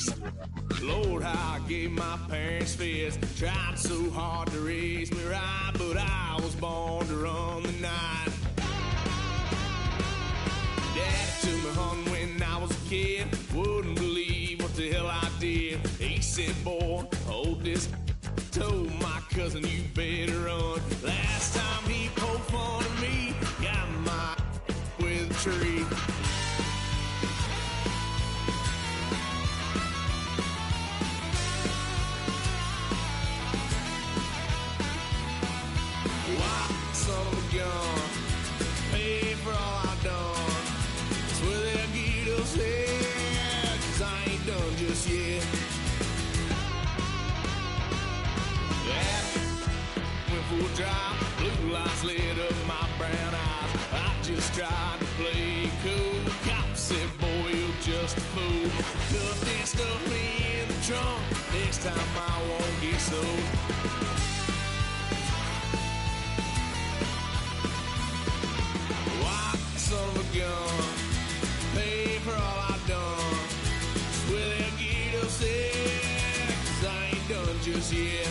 east. Lord, how I gave my parents fits. Tried so hard to raise me right, but I was born to run the night. Dad took me hunting when I was a kid. Wouldn't believe what the hell I did. He said, boy, hold this. Told my cousin, you better run. Last time he poked fun at me, got my with a tree. Son of a gun, pay for all I done. That's where they'll get us here, 'cause I ain't done just yet. Yeah, went for a drive, blue lights lit up my brown eyes. I just tried to play cool. Cop said, boy, you're just a fool. Cuffed and stuffed me in the trunk. Next time I won't get sold. Son of a gun, pay for all I done. Where they'll get us there, 'cause I ain't done just yet.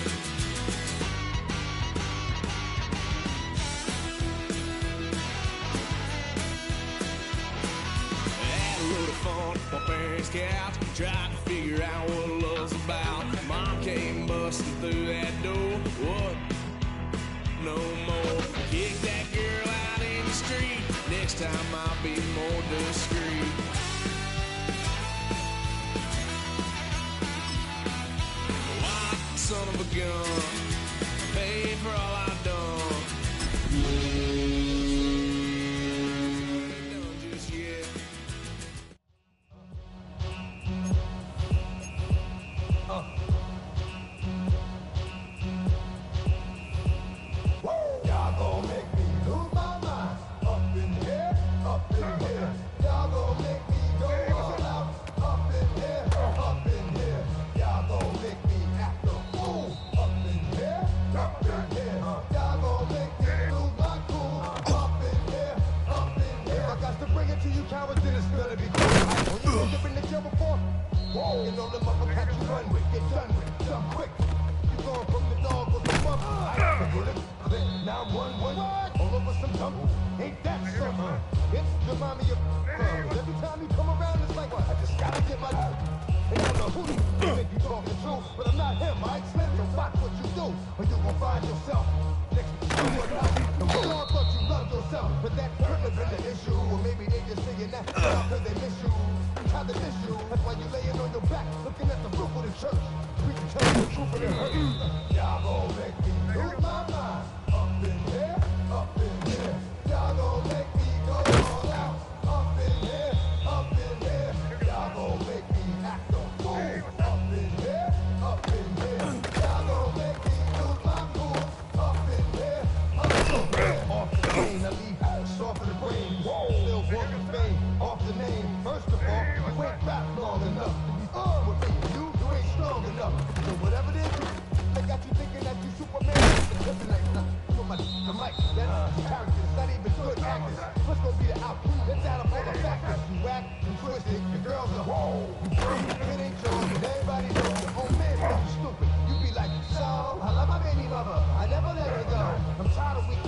Had a load of fun at my parents' couch, tried to figure out what love's about. Mom came busting through that door. What? No more. Kick that girl out in the street. Next time I'll be more discreet. Why, son of a gun, pay for all I done. Ain't done just yet. Y'all gon' make me lose my mind. Up in here, up in here. Y'all gon' make me go all out. Up in here, up in here. Y'all gon' make me act a fool. Up in here, up in here. Y'all gon' make me lose my cool. Up in here, up in here. If I got to bring it to you cowards, then it's gonna be cool. When you been in jail before, you know the motherfuckers you run with, get done with, done quick. You going from the dog with the mother. Now one, all over some tumble. Ain't that something? It's the mommy of every time you come around, it's like, I just gotta get my and I don't know who you think you talking to, but I'm not him, I expect to watch what you do, or you gon' find yourself next to someone else. And we all thought you loved yourself, but that couldn't have been the issue. Or maybe they just saying that because they miss you. How they miss you, that's why you laying on your back, looking at the roof of the church. We can tell you the truth of the hurt. Y'all gon' make me lose my mind. Up in here, up in here. Y'all gon' make me go all out. Up in here, up in here. Y'all gon' make me act a fool. Up in here, up in here. Y'all gon' make me lose my cool. Up in here, up in here. Off the chain, I leave soft in the brain. Still walking fame, off the name. First of all, you ain't rap long enough to be with me. You ain't strong enough. So whatever it is, they got you thinking that you Superman. I'm like, that's characters, not even good actors. What's gonna be the output? Let's add up all the factors. You whack, you twisted, your girl's a hoe. You free, it ain't yours, and everybody knows your own man think you stupid. You be like, so, I love my baby mother, I never let her go. I'm tired of weak,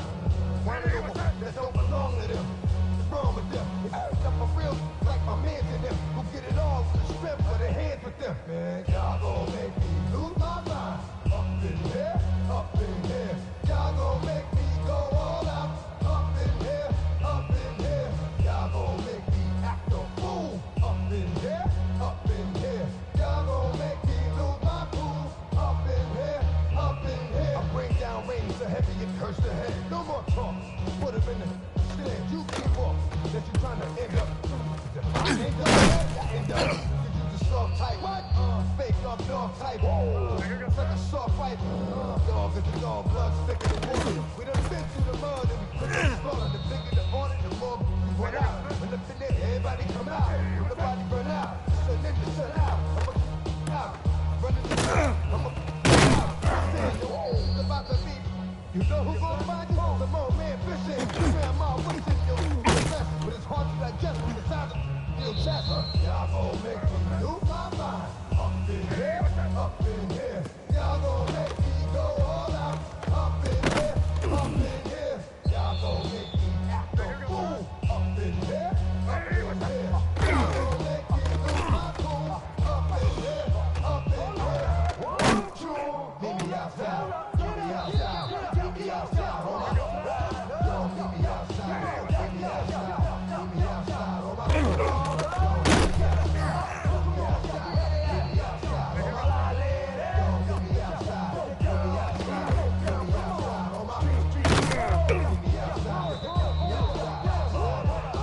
whining over that don't belong to them. What's wrong with them? It's up for real, like my man to them. Who get it all with the strip for their hands with them. Man, y'all gon' make me lose my mind. Up in here, up in here. Y'all gon' make me go all out. Up in here, up in here. Y'all gon' make me act a fool. Up in here, up in here. Y'all gon' make me lose my cool. Up in here, up in here. I bring down rain so heavy it hurts the head. No more talk. Put him in the stand. You keep off. That you trying to end up. End up. Did you just soft type? What? Fake off dog type. It's like a soft fight. Dog is the dog, blood thicker than water. We done been through the mud and we put it in the slaughter. The bigger the order, the more we run out. When the finish, everybody come out. When the body burn out, shut in the shut out. I'm out. Running the I'm out. Saying the it's about to be. You know who's gonna find you? Some old man fishing. Man, my wishing you. But it's hard to digest with the sound of still chatter. Y'all gon' make me lose my mind. Up in here, up in here. Y'all gon' make me go all out. Up in here, up in here. Y'all gon' make me act a fool. Up in here, up in here. Y'all gon' make me lose my cool. Up in here, up in here. Meet me outside, meet me outside, meet me outside, hold on. Yo, meet me outside, meet me outside, meet me outside, hold on. Yo, meet me outside, meet me outside, meet me outside, hold on. Yo, meet me outside, meet me outside, meet me outside, hold on. Meet me outside, meet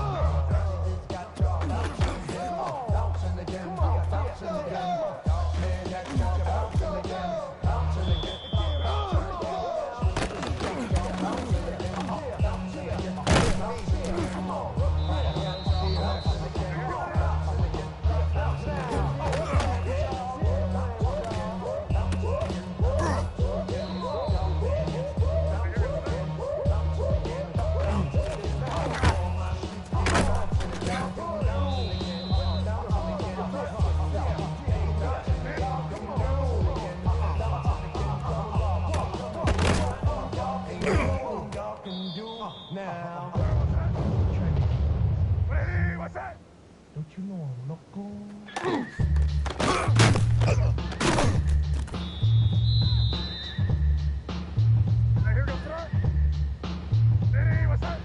me outside, bouncing again, bouncing again. Man, that got you bouncing again, bouncing again. Now. Hey, what's that? Don't you know I'm loco? Hey, here goes throw. Hey, what's that?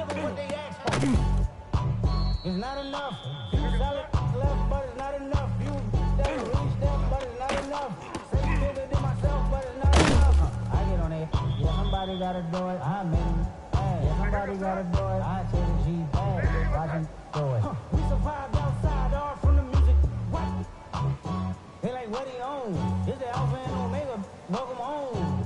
them what they ask for. It's not enough. You solid left, but it's not enough. You that really step, but it's not enough. Say bigger than myself, but it's not enough. I get on it. Yeah, somebody gotta do it. I mean, yeah, somebody gotta do it. I take the G bag. Watch him do it. We survived outside, all from the music. What? They like, what he on? This is Alpha and Omega. Welcome home.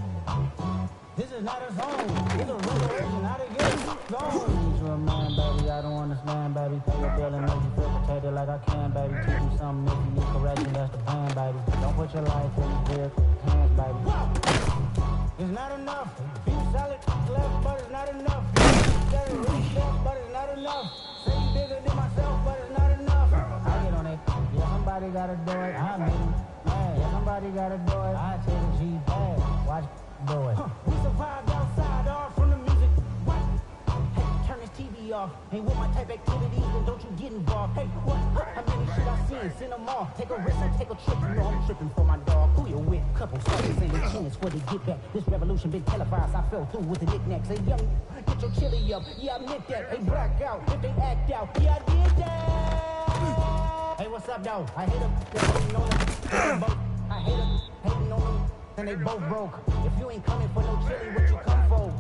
This is not a song. It's a revelation. How to get it gone. You're a man, baby. I don't understand, baby. Pay your bill and make you feel protected like I can, baby. Teach you something if you need correction. That's the plan, baby. Don't put your life in these weird hands, baby. It's not enough. You solid left, but it's not enough. You got a real step, but it's not enough. Say you bigger than myself, but it's not enough. I get on it. Yeah, somebody gotta do it. I mean, yeah, somebody gotta do it. I take the G bag. Watch do it. We survived outside, all from the music. What? Hey, turn this TV off. Ain't with my type activities, then don't you get involved. Hey, what? How many shit I seen? Send them all. Take a risk and take a trip. You know I'm tripping for my dog. Who you with? Couple stories and the tennis where they get back. This revolution been televised. I fell through with the knickknacks. Hey, young, get your chili up. Yeah, I meant that. Hey, black out. If they act out. Yeah, I did that. Hey, what's up, though? I hate them. They're hating on them. I hate them. Hating on them. And they both broke. If you ain't coming for no chili, what you come for?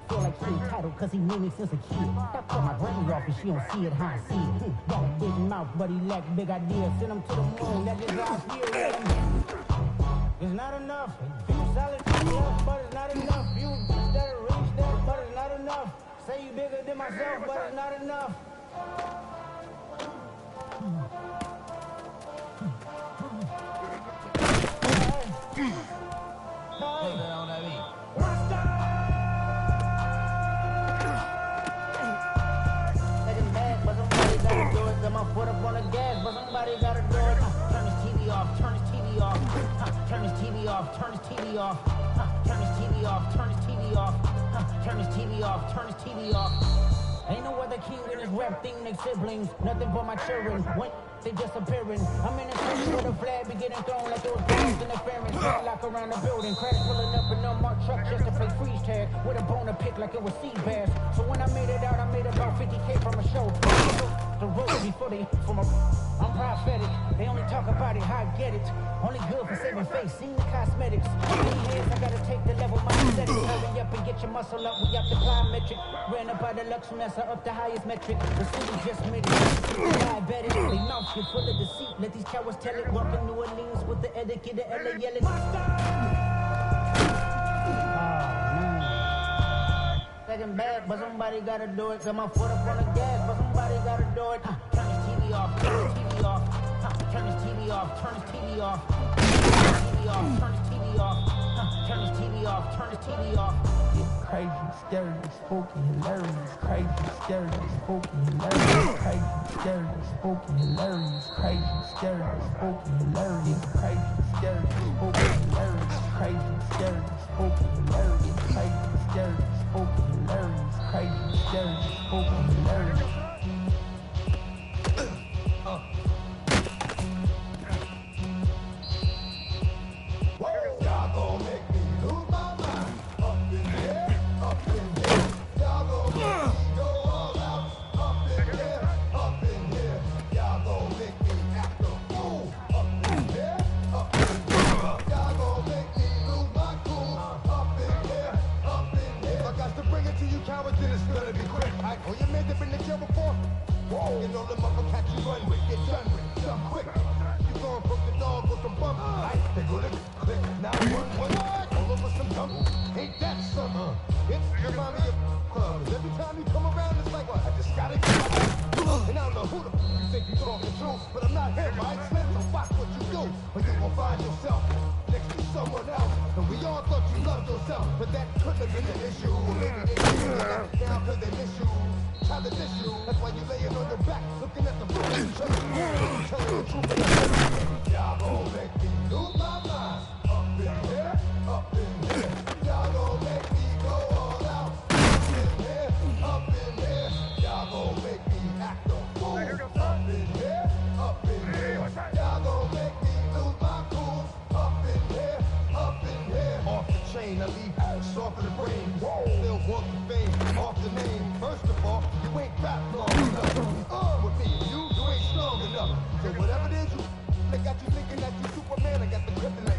Feel like he entitled cause he knew me since a kid. That cut my brain off and she don't see it how I see it. Got a big mouth but he lack big ideas. Send him to the moon, that is how I feel. It's not enough. You solid left, but it's not enough. You better reach that, but it's not enough. Say you bigger than myself, but it's not enough. Foot up on the gas, but somebody gotta do it. Turn this TV off, turn this TV off. Turn this TV off, turn this TV off. Turn this TV off, turn this TV off. Turn this TV off, turn this TV off. Ain't no other king in this rap thing, they siblings. Nothing but my children. When they disappearing. I'm in a city where the flag be getting thrown like those bombs interference. Lock around the building, crash pulling up an unmarked truck just to play freeze tag with a bone to pick like it was sea bass. So when I made it out, I made about 50K from a show. The road before they from a. I'm prophetic. They only talk about it, how I get it. Only good for saving face, seen the cosmetics. Many hands, I gotta take the level, my aesthetics. Hurry up and get your muscle up, we up the plyometric. Ran up by the Lux Mesa, up the highest metric. The city just made it. Diabetic, they mouth get full of deceit. Let these cowards tell it. Welcome New Orleans with the etiquette, the LA yelling. Second bad, but somebody gotta do it. Got my foot up on the gas, but somebody gotta do it. Turn this TV off, turn this TV off. Turn this TV off, turn this TV off. Turn this TV off, turn this TV off. Turn this TV off, turn this TV off. Crazy, scary, spooky, hilarious. Crazy, scary, spooky, hilarious. Crazy, scary, spooky, hilarious. Crazy, scary, spooky, hilarious. Crazy, scary, spooky, hilarious. Crazy, scary, spooky, hilarious. Crazy, scary, spooky, hilarious. Crazy, scary, spooky, hilarious. Y'all gon' make me lose my mind. Up in here, up in here. Y'all gon' make me go all out. Up in here, up in here. Y'all gon' make me act a fool. Up in here, up in here. Y'all gon' make me lose my cool. Up in here, up in here. I got to bring it to you cowards, then it's gonna be quick. Oh, you made it in the jail before? Whoa. You know the motherfuckers you run with, get done with, done quick. You gon' broke the dog with some bump. They go to click, now one, all over some dump. Ain't that something? It's the mommy of clubs. Every time you come around, it's like, what? I just gotta get my and I don't know who the you think you talking to, but I'm not him, right? So watch what you do, or you gon' find yourself next to someone else. And we all thought you loved yourself, but that couldn't have been the issue. Or maybe they didn't got down cause they miss you. How they miss you, that's why you laying on your back, looking at the book and telling the truth. Y'all gon' make me lose my mind. Up in here, up in here. Y'all gon' make me go all out. Up in here, up in here. Y'all gon' make me act a fool. Up in here, up in here. Y'all gon' make me lose my cool. Up in here, up in here. Off the chain, I leave ass off of the brain. Still want the fame, off the name. First of all, So whatever it is, they got you thinking that you Superman. I got the kryptonite.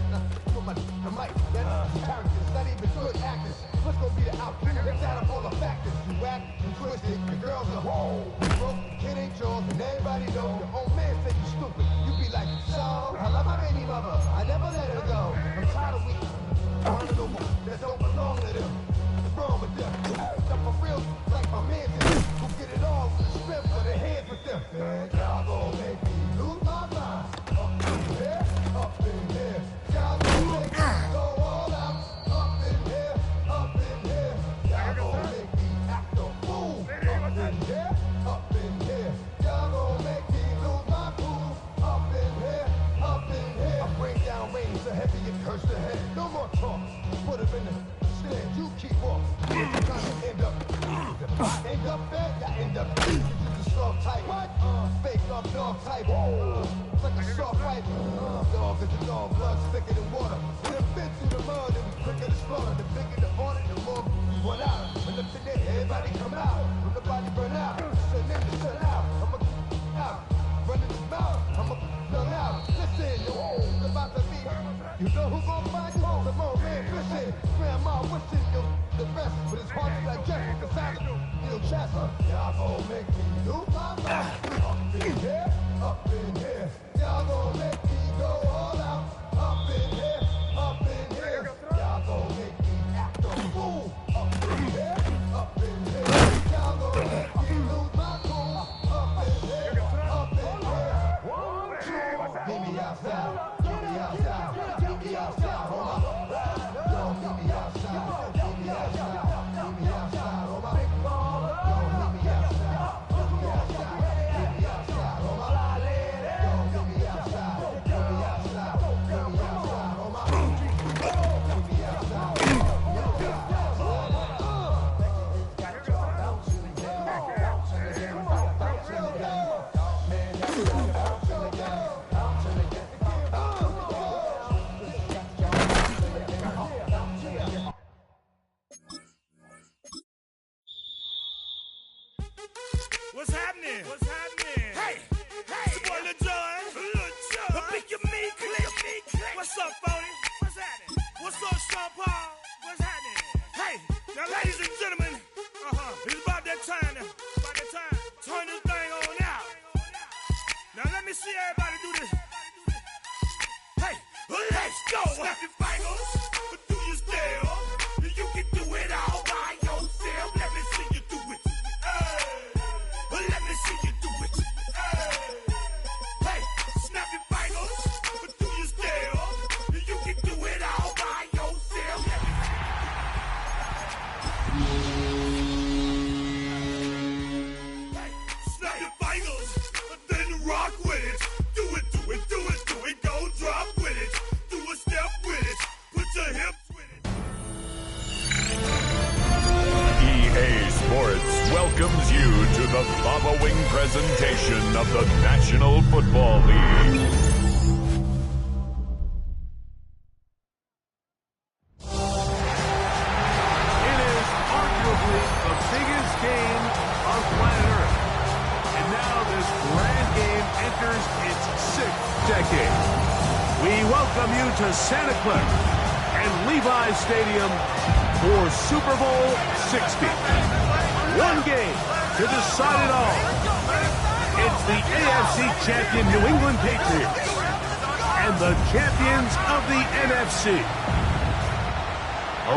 For my mic, that's character. It's not even good acting. What's gonna be the outcome? Let's add up all the factors. You whack, you twisted, the girls are whoa. You broke, the kid ain't yours, and everybody knows your own man say you stupid. You be like, so I love my baby mother. I never let her go. I'm tired of weak. I want to know that don't belong to them. What's wrong with them? Stuff for real, like my man did. Who get it all with the strength for their hands with them. Man, y'all gon' make me lose my mind. Up in here, up in here. Y'all gon' make me go all out. Up in here, up in here. Y'all gon' make me act a fool. Up in here, up in here. Y'all gon' make me lose my cool. Up in here, up in here. I bring down rain so heavy it hurts the head. No more talk. Put him in the stand. You keep off. You're gonna end up bad. You end up you just a soft type. What? Fake up dog type. It's like a soft fight. Dog is a dog. Blood thicker than water. We done been through the mud and we quicker to slaughter. The bigger the order, the more we run out. When the finish, everybody come out. When the body burn out, send them to shut out. I'ma out. Running his mouth. I'ma done out. Listen, it's about to be. You know who gon' find you? Come on, man, fishing. Grandma wishing you the best, but it's hard to digest the sound of your chest. Y'all gon' make me lose my mind. Up in here, up in here. Y'all gon' make me go all out. Up in here, up in here. Y'all gon' make me act a fool. Up in here, up in here. Y'all gon' make me lose my cool. Up in here, up in here. Meet me outside. Meet me outside. Meet me outside. Hold on. Yo, meet me outside. Meet me outside. Meet me outside. Hold on. Yo, meet me outside. Meet me outside. Meet me outside. Hold on. Yo, meet me outside. Meet me outside. Meet me outside. Hold on. Meet me outside. What's happening? What's happening? Hey, hey, it's your boy Lil Jon. Lil Jon. The big your me click. What's up, Phony? What's happening? What's up, Sean Paul? What's happening? Hey, now, ladies and gentlemen, it's about that time. Turn this thing on out. Now let me see everybody do this. Hey, let's go. Snap your fingers, but do you still? You can do it all by yourself. Let me see you do it. Let me see you do it. Hey, snap your fingers, but do you still? You can do it all by yourself. Hey, snap your fingers, but then rock with it. Do it, do it, do it, do it. Go drop with it. Do a step with it. Put your hips with it. EA Sports welcomes you to the following presentation of the National Football League. It is arguably the biggest game on planet Earth. And now this grand game enters its 6th decade. We welcome you to Santa Clara and Levi's Stadium for Super Bowl 60. One game to decide it all. It's the AFC champion New England Patriots and the champions of the NFC.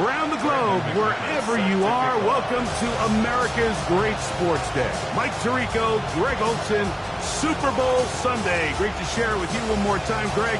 Around the globe, wherever you are, welcome to America's Great Sports Day. Mike Tirico, Greg Olson, Super Bowl Sunday. Great to share it with you one more time, Greg.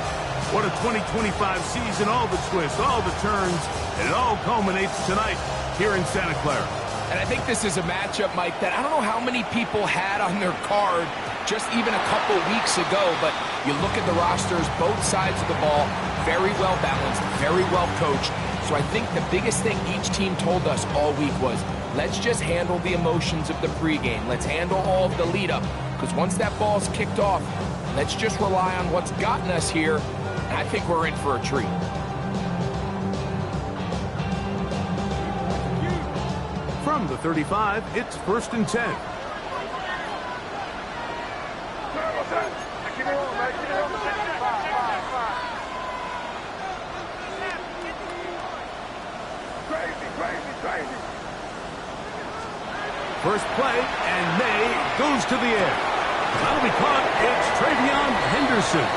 What a 2025 season, all the twists, all the turns, and it all culminates tonight here in Santa Clara. And I think this is a matchup, Mike, that I don't know how many people had on their card just even a couple weeks ago, but you look at the rosters, both sides of the ball, very well balanced, very well coached. So I think the biggest thing each team told us all week was, let's just handle the emotions of the pregame. Let's handle all of the lead up, because once that ball's kicked off, let's just rely on what's gotten us here. And I think we're in for a treat. From the 35, it's 1st and 10. What's that? I can't First play, and May goes to the air. That'll be caught. It's Travion Henderson.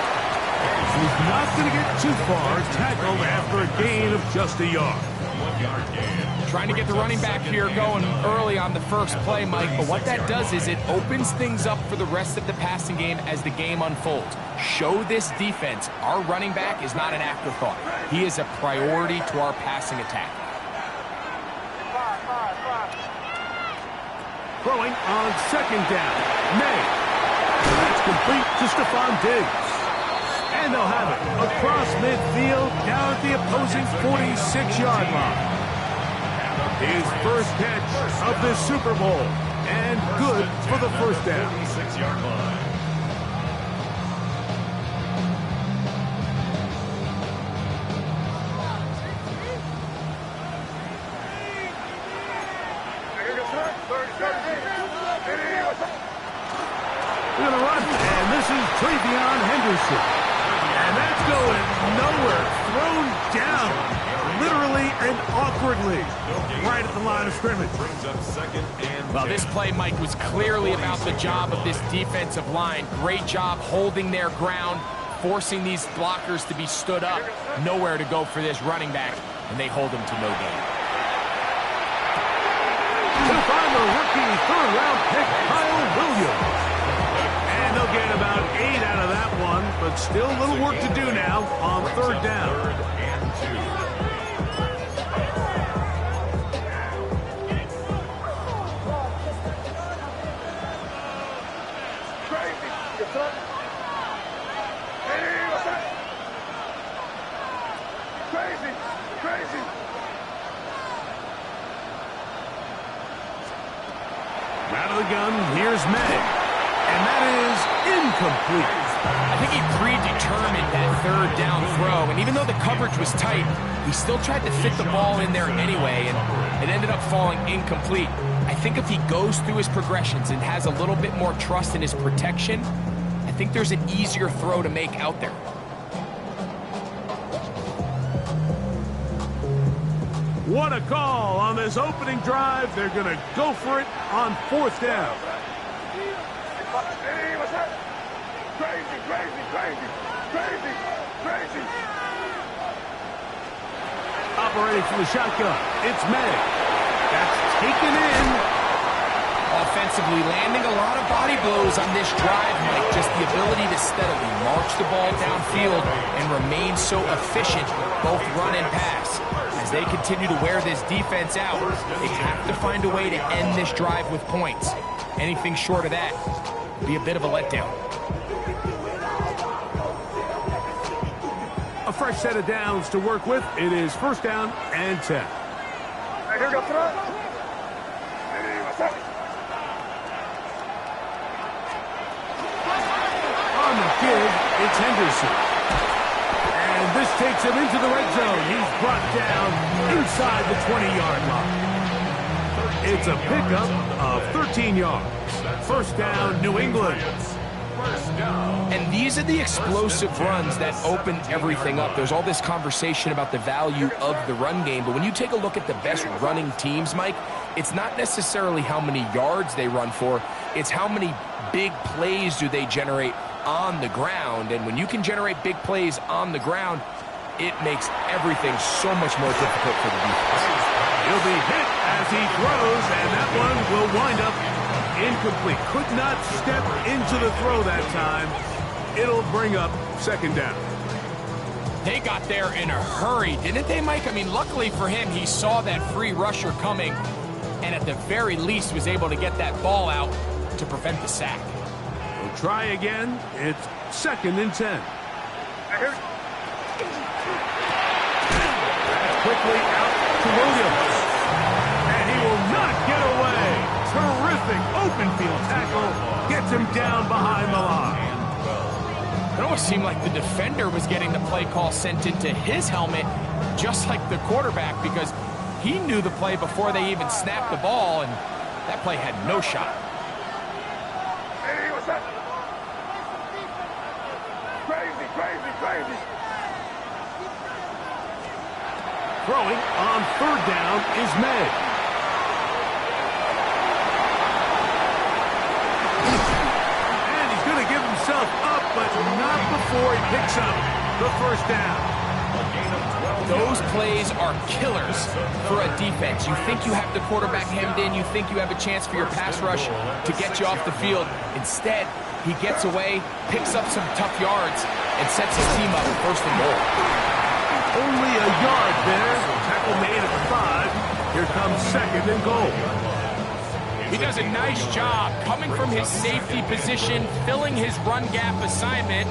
He's not going to get too far, tackled after a gain of just a yard. 1 yard gain. Trying to get the running back here going early on the first play, Mike, but what that does is it opens things up for the rest of the passing game as the game unfolds. Show this defense our running back is not an afterthought. He is a priority to our passing attack. Throwing on second down. May. That's complete to Stephon Diggs. And they'll have it across midfield down at the opposing 46-yard line. His first catch of this Super Bowl. And good for the first down. 46-yard line. We're going to run, and this is Travion Henderson. And that's going nowhere. Thrown down, literally and awkwardly, right at the line of scrimmage. Brings up 2nd and Well, 10. this play, Mike, was clearly about the job of this defensive line. Great job holding their ground, forcing these blockers to be stood up. Nowhere to go for this running back, and they hold him to no gain. To find the rookie third-round pick, Kyle Williams. And they'll gain about 8 out of that one, but still a little work to do now on third down. 3rd and Crazy. Out of the gun, here's May. And that is incomplete. I think he predetermined that third down throw, and even though the coverage was tight, he still tried to fit the ball in there anyway, and it ended up falling incomplete. I think if he goes through his progressions and has a little bit more trust in his protection, I think there's an easier throw to make out there. What a call on this opening drive. They're going to go for it on fourth down. Hey, what's that? Crazy. Operating from the shotgun, it's May. That's taken in. Offensively landing a lot of body blows on this drive, Mike. Just the ability to steadily march the ball downfield and remain so efficient, both run and pass. As they continue to wear this defense out, they have to find a way to end this drive with points. Anything short of that would be a bit of a letdown. A fresh set of downs to work with. It is first down and 10. Here we go, throw. Hey, what's that? On the kid, it's Henderson. And this takes him into the red zone. He's brought down inside the 20-yard line. It's a pickup of 13 yards. First down, New England. And these are the explosive runs that open everything up. There's all this conversation about the value of the run game, but when you take a look at the best running teams, Mike, it's not necessarily how many yards they run for, it's how many big plays do they generate on the ground. And when you can generate big plays on the ground, it makes everything so much more difficult for the defense. He'll be hit as he throws, and that one will wind up incomplete. Could not step into the throw that time. It'll bring up second down. They got there in a hurry, didn't they, Mike? I mean, luckily for him, he saw that free rusher coming, and at the very least was able to get that ball out to prevent the sack. We'll try again. It's second and 10. That's quickly out to Williams. And he will not get away. Terrific open field tackle. Gets him down behind the line. It almost seemed like the defender was getting the play call sent into his helmet, just like the quarterback, because he knew the play before they even snapped the ball, and that play had no shot. Hey, what's that? Throwing on third down is May. And he's going to give himself up, but not before he picks up the first down. Those plays are killers for a defense. You think you have the quarterback hemmed in. You think you have a chance for your pass rush to get you off the field. Instead, he gets away, picks up some tough yards, and sets his team up first and goal. Only a yard there. Tackle made at the 5. Here comes second and goal. He does a nice job coming from his safety position, filling his run gap assignment,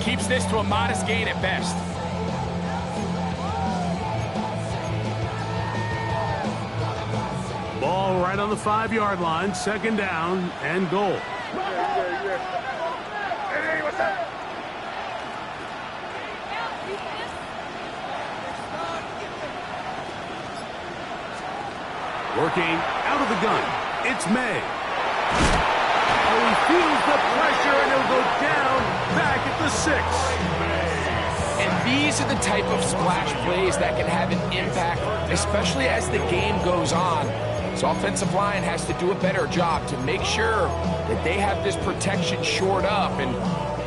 keeps this to a modest gain at best. Ball right on the 5-yard line, second down and goal. Working out of the gun, it's May. Oh, he feels the pressure and he'll go down back at the 6. And these are the type of splash plays that can have an impact, especially as the game goes on. So offensive line has to do a better job to make sure that they have this protection shored up and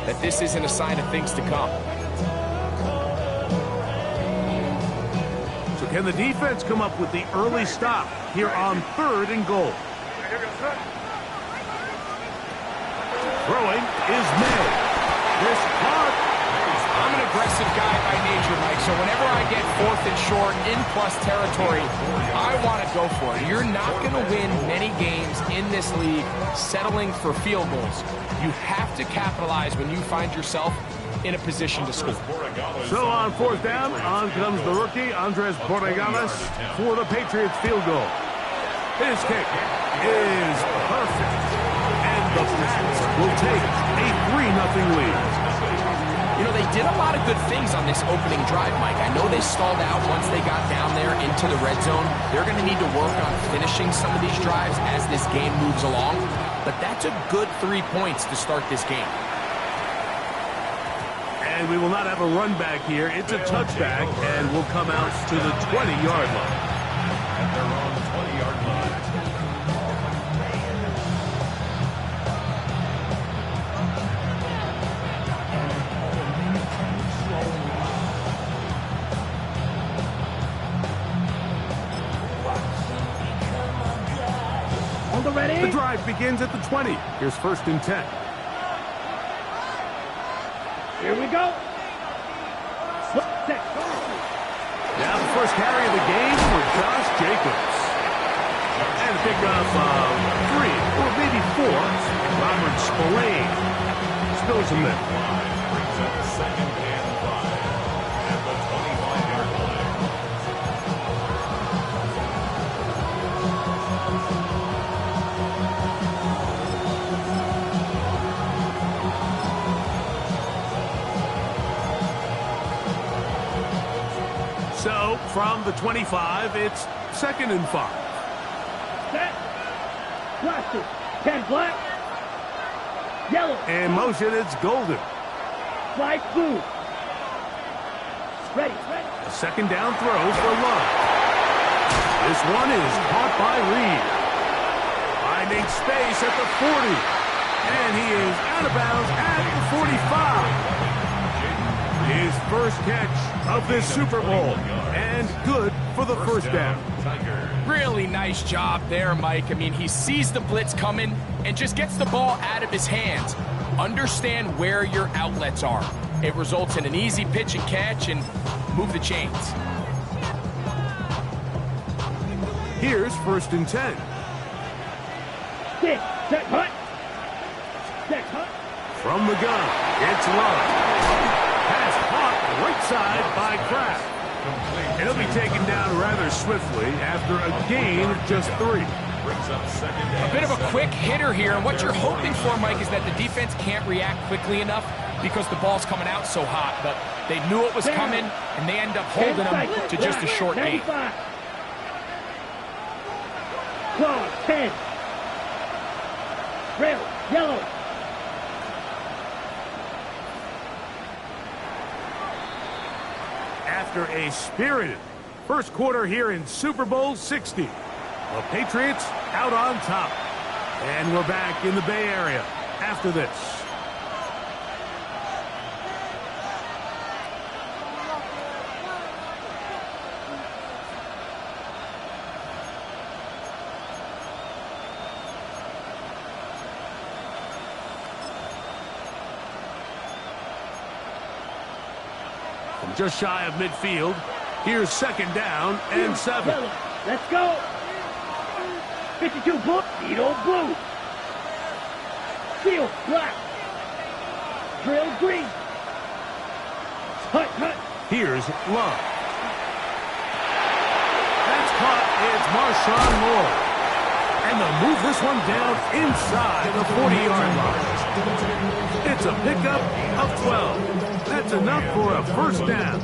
that this isn't a sign of things to come. So can the defense come up with the early stop here on third and goal? Throwing is May. This caught. I'm an aggressive guy by nature, Mike, so whenever I get fourth and short in plus territory, I want to go for it. You're not going to win many games in this league settling for field goals. You have to capitalize when you find yourself in a position to score. So on fourth down, on comes the rookie, Andres Borregales, for the Patriots field goal. His kick is perfect, and the Pats will take a 3-0 lead. You know, they did a lot of good things on this opening drive, Mike. I know they stalled out once they got down there into the red zone. They're going to need to work on finishing some of these drives as this game moves along. But that's a good 3 points to start this game. And we will not have a run back here. It's a touchback, and we'll come out to the 20-yard line. And they're on the 20-yard line. The drive begins at the 20. Here's first and 10. Here we go. Now the first carry of the game for Josh Jacobs. And pick up 3 or maybe 4. Robert Spillane spills him there. Brings up second and 5 at the 25-yard line. So from the 25, it's second and 5. Set. Blaster. 10 black. Yellow. In motion, it's Golden. Flag blue. Ready. A second down throw for Love. This one is caught by Reed. Finding space at the 40. And he is out of bounds at the 45. His first catch of this Super Bowl. And good for the first down. Really nice job there, Mike. I mean, he sees the blitz coming and just gets the ball out of his hands. Understand where your outlets are. It results in an easy pitch and catch and move the chains. Here's first and 10. Stick. Set. Hut. Stick. Hut. From the gun, it's Love. Pass caught right side by Kraft. And he'll be taken down rather swiftly after a gain of just 3. A bit of a quick hitter here, and what you're hoping for, Mike, is that the defense can't react quickly enough because the ball's coming out so hot, but they knew it was coming, and they end up holding them to just a short gain. 12, 10. Rail, yellow. after a spirited first quarter here in Super Bowl 60. The Patriots out on top. And we're back in the Bay Area after this. From just shy of midfield, here's second down and 7. Let's go. 52 blue. Beetle blue. Field black. Drill green. Hut, hut. Here's Love. That's caught. It's Marshawn Moore. And they'll move this one down inside the 40-yard line. It's a pickup of 12. That's enough for a first down.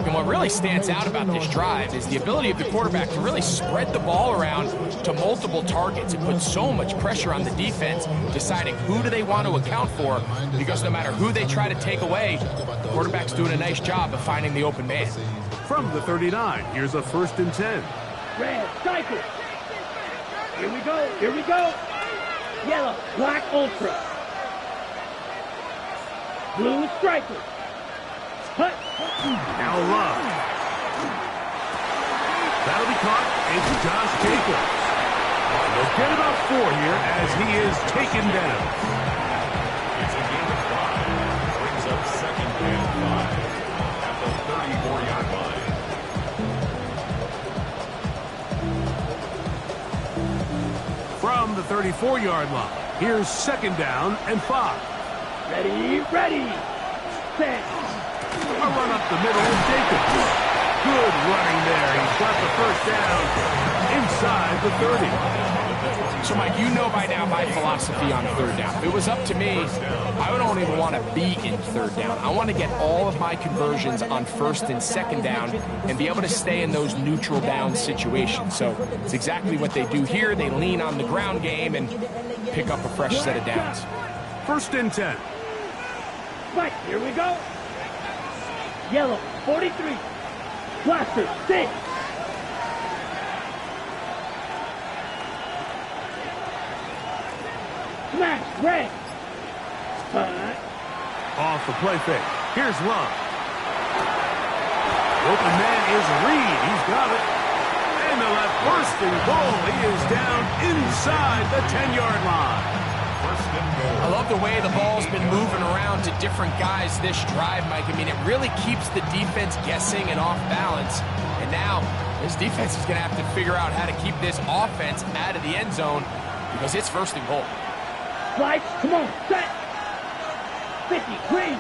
And what really stands out about this drive is the ability of the quarterback to really spread the ball around to multiple targets. It puts so much pressure on the defense, deciding who do they want to account for, because no matter who they try to take away, the quarterback's doing a nice job of finding the open man. From the 39, here's a 1st and 10. Red, cycle. Here we go, here we go. Yellow, black, ultra. Blue, striker. Hut. Now Love. That'll be caught. It's Josh Jacobs. They'll get about 4 here as he is taken down. It's a game of 5. Brings up 2nd and 5 at the 34-yard line. From the 34-yard line, here's 2nd down and 5. Ready, ready. Set. A run up the middle, Jacobs. Good running there. He's got the first down inside the 30. So, Mike, you know by now my philosophy on 3rd down. If it was up to me, I don't even want to be in 3rd down. I want to get all of my conversions on 1st and 2nd down and be able to stay in those neutral down situations. So it's exactly what they do here. They lean on the ground game and pick up a fresh set of downs. 1st and 10. Right, here we go. Yellow, 43. Blaster, 6. Smash, red. Off the play fake. Here's Love. Open man is Reed. He's got it. And they'll have 1st and goal. He is down inside the 10-yard line. I love the way the ball's been moving around to different guys this drive, Mike. I mean, it really keeps the defense guessing and off balance. And now this defense is going to have to figure out how to keep this offense out of the end zone because it's 1st and goal. Lights, come on, set. 50, green.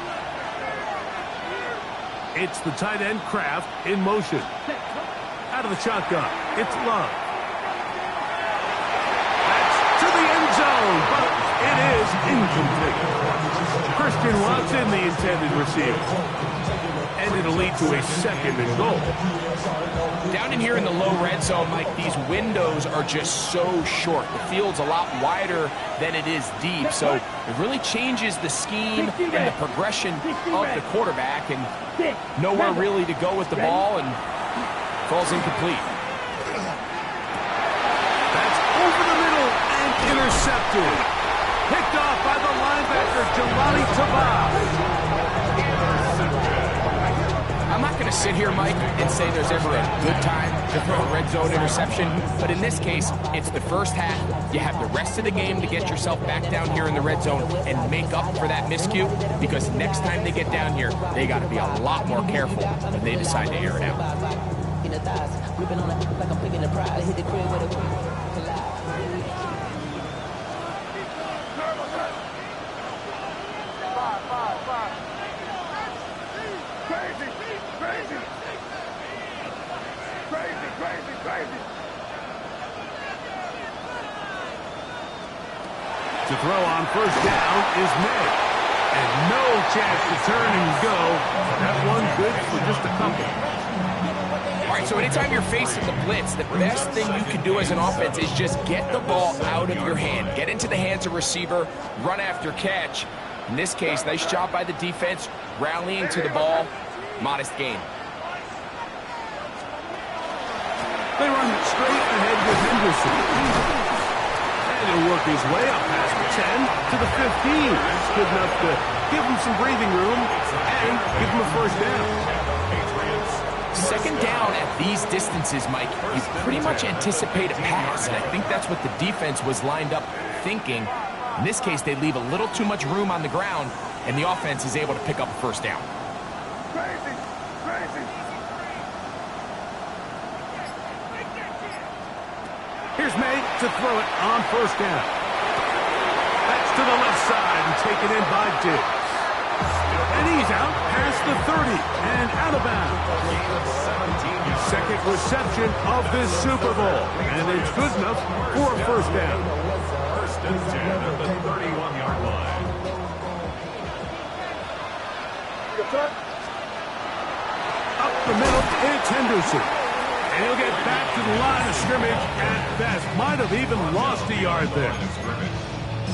It's the tight end Kraft in motion. Out of the shotgun, it's Love. That's to the end zone, but it is incomplete. Christian Watson, the intended receiver. And it'll lead to a 2nd and goal. Down in here in the low red zone, Mike, these windows are just so short. The field's a lot wider than it is deep, so it really changes the scheme and the progression of the quarterback, and nowhere really to go with the ball, and falls incomplete. That's over the middle and intercepted. Picked off by the linebacker, Jelani Tabah. I'm not going to sit here, Mike, and say there's ever a good time to throw a red zone interception, but in this case, it's the first half. You have the rest of the game to get yourself back down here in the red zone and make up for that miscue, because next time they get down here, they got to be a lot more careful when they decide to air it out. To throw on 1st down is May. And no chance to turn and go. That one good for just a couple. All right, so anytime you're facing the blitz, the best thing you can do as an offense is just get the ball out of your hand. Get into the hands of receiver, run after catch. In this case, nice job by the defense, rallying to the ball, modest gain. They run straight ahead with Henderson. And he'll work his way up past the 10 to the 15. That's good enough to give him some breathing room and give him a first down. Second down at these distances, Mike, you pretty much anticipate a pass, and I think that's what the defense was lined up thinking. In this case, they leave a little too much room on the ground, and the offense is able to pick up a first down. Crazy, crazy. Here's May to throw it on first down. That's to the left side and taken in by Diggs. And he's out past the 30 and out of bounds. Second reception of this Super Bowl, and it's good enough for a first down. First and 10 at the 31-yard line. Up the middle, it's Henderson. And he'll get back to the line of scrimmage at best. Might have even lost a yard there.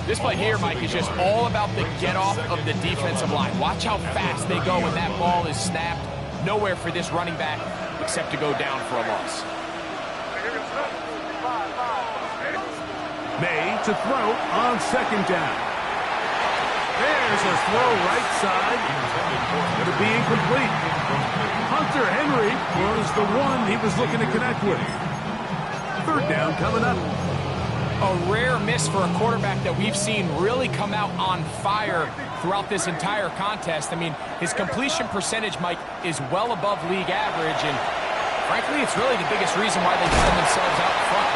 This play here, Mike, is just all about the get-off of the defensive line. Watch how fast they go when that ball is snapped. Nowhere for this running back except to go down for a loss. May to throw on second down. There's a throw right side. It'll be incomplete. Hunter Henry was the one he was looking to connect with. Third down coming up. A rare miss for a quarterback that we've seen really come out on fire throughout this entire contest. I mean, his completion percentage, Mike, is well above league average, and frankly, it's really the biggest reason why they find themselves out front.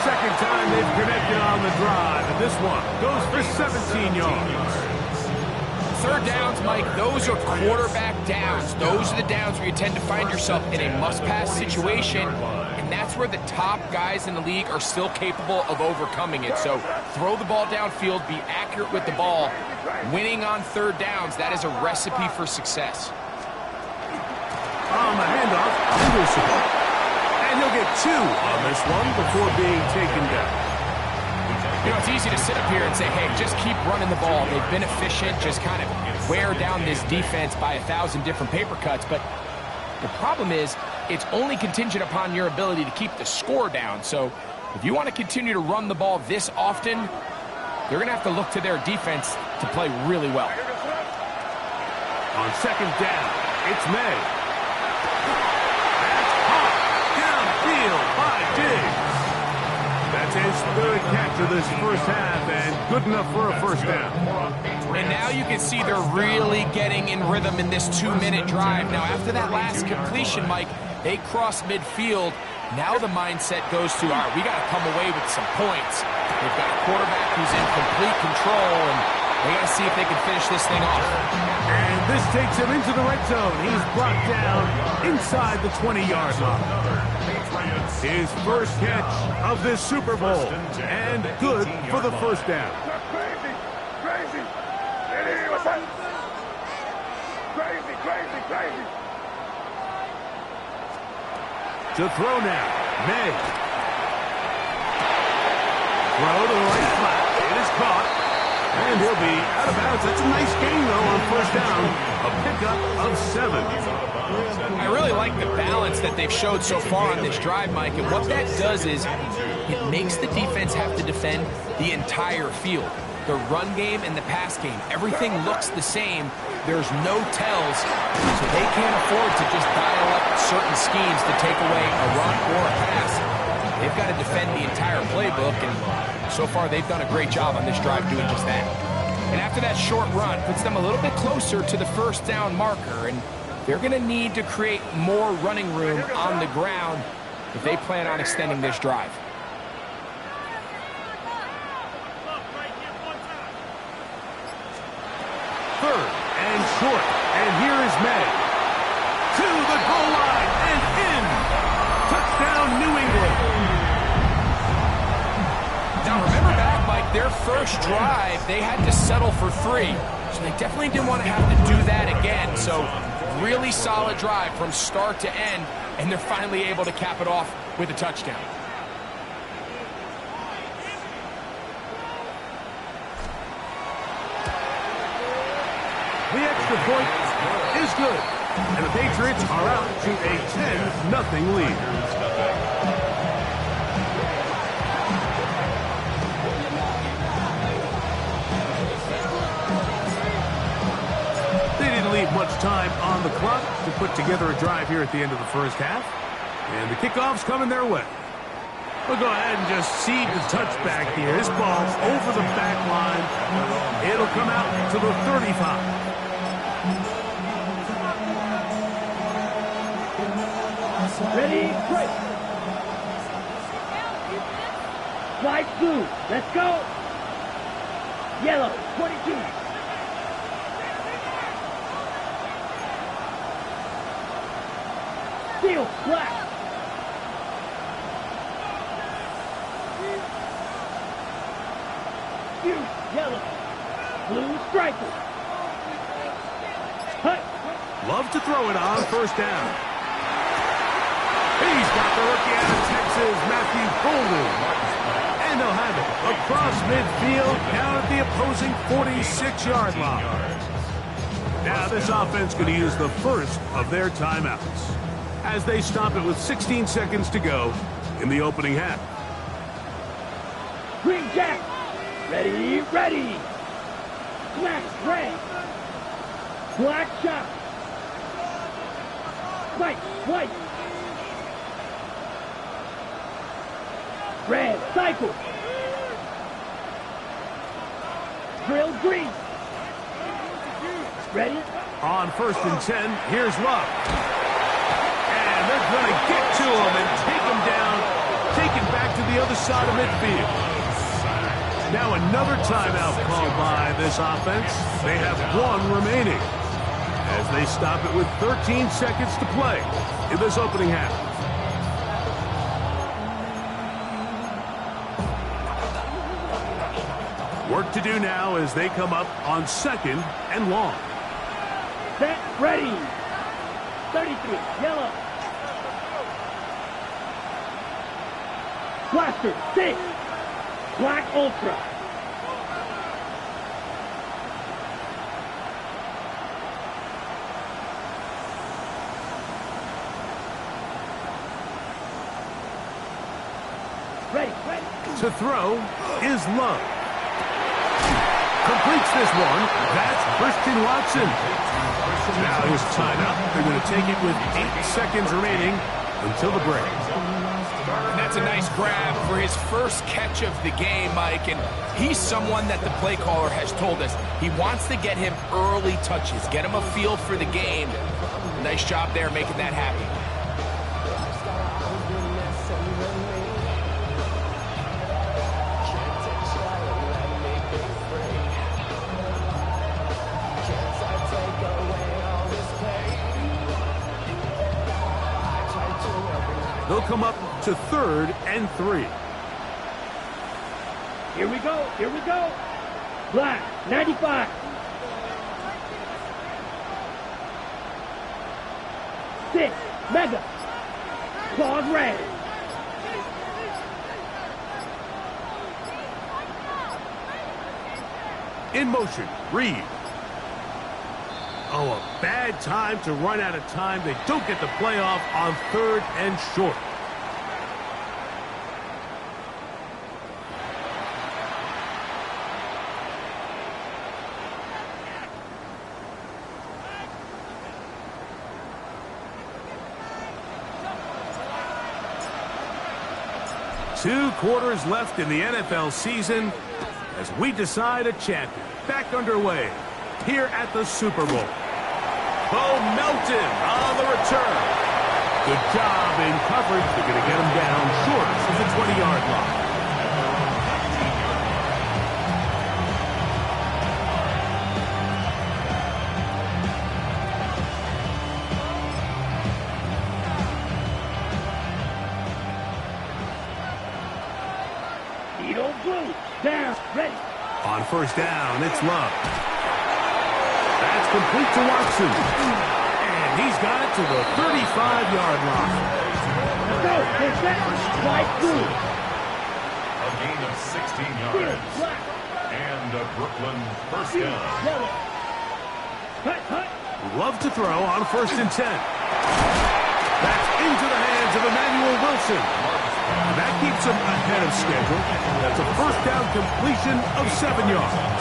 Second time they've connected on the drive, and this one goes for 17 yards. Third downs, Mike, those are quarterback downs. Those are the downs where you tend to find yourself in a must-pass situation, and that's where the top guys in the league are still capable of overcoming it. So throw the ball downfield, be accurate with the ball. Winning on third downs, that is a recipe for success. On the handoff, Henderson. And he'll get 2 on this one before being taken down. You know, it's easy to sit up here and say, hey, just keep running the ball. They've been efficient, just kind of wear down this defense by 1,000 different paper cuts. But the problem is, it's only contingent upon your ability to keep the score down. So if you want to continue to run the ball this often, they're going to have to look to their defense to play really well. On second down, it's May. That's caught downfield by Diggs. That's his third catch of this first half, and good enough for a first down. And now you can see they're really getting in rhythm in this 2-minute drive. Now, after that last completion, Mike, they cross midfield. Now the mindset goes to, all right, we got to come away with some points. They've got a quarterback who's in complete control, and they got to see if they can finish this thing off. And this takes him into the red zone. He's brought down inside the 20-yard line. His first catch of this Super Bowl, and good for the first down. Crazy, crazy. Crazy, crazy, crazy. To throw now, May. Throw to the right flat. It is caught. And he'll be out of bounds. That's a nice gain, though, on first down. A pickup of 7. I really like the balance that they've showed so far on this drive, Mike. And what that does is it makes the defense have to defend the entire field. The run game and the pass game, everything looks the same. There's no tells, so they can't afford to just dial up certain schemes to take away a run or a pass. They've got to defend the entire playbook, and so far they've done a great job on this drive doing just that. And after that short run, puts them a little bit closer to the first down marker, and they're going to need to create more running room on the ground if they plan on extending this drive. Third and short, and here is May. To the goal line and in. Touchdown, New England. Now remember back, Mike, their first drive, they had to settle for 3. So they definitely didn't want to have to do that again. So really solid drive from start to end, and they're finally able to cap it off with a touchdown. The extra point is good. And the Patriots are out to a 10-0 lead. They didn't leave much time on the clock to put together a drive here at the end of the first half. And the kickoff's coming their way. We'll go ahead and just seed the touchback here. This ball over the back line. It'll come out to the 35. Ready, break. Slide blue. Let's go. Yellow, 22. Steel, black. Huge, yellow. Blue, striker. Hut. Love to throw it on first down. He's got the rookie out of Texas, Matthew Golden. And they'll have it across midfield down at the opposing 46-yard line. Now this offense going to use the first of their timeouts as they stop it with 16 seconds to go in the opening half. Green Jack. Ready, ready. Black, red. Black shot. White, white. Red, cycle. Drill green. Ready? On 1st and 10, here's Love. And they're going to get to him and take him down, take it back to the other side of midfield. Now another timeout called by this offense. They have one remaining as they stop it with 13 seconds to play in this opening half. Work to do now as they come up on 2nd and long. Set, ready. 33, yellow. Blaster, 6. Black Ultra. Ready, ready. To throw is Love. Completes this one. That's Christian Watson. Now his timeout. They're going to take it with 8 seconds remaining until the break. And that's a nice grab for his first catch of the game, Mike. And he's someone that the play caller has told us he wants to get him early touches, get him a feel for the game. Nice job there making that happen. They'll come up to 3rd and 3. Here we go, here we go. Black, 95. Six, mega. Claws red. In motion, Reed. Oh, a bad time to run out of time. They don't get the play off on 3rd and short. Two quarters left in the NFL season as we decide a champion. Back underway here at the Super Bowl. Bo Melton on the return. Good job in coverage. They're going to get him down short of the 20-yard line. Needle blue. Down. Ready. On 1st down, it's Love. That's complete to Watson. And he's got it to the 35-yard line. Let's go. Take that. White blue. A gain of 16 Steel, yards. black. And a Brooklyn first Steel, down. yellow. Hut, hut. We're Love to throw on 1st and 10. That's into the hands of Emmanuel Wilson. And that keeps him ahead of schedule. That's a 1st down completion of 7 yards.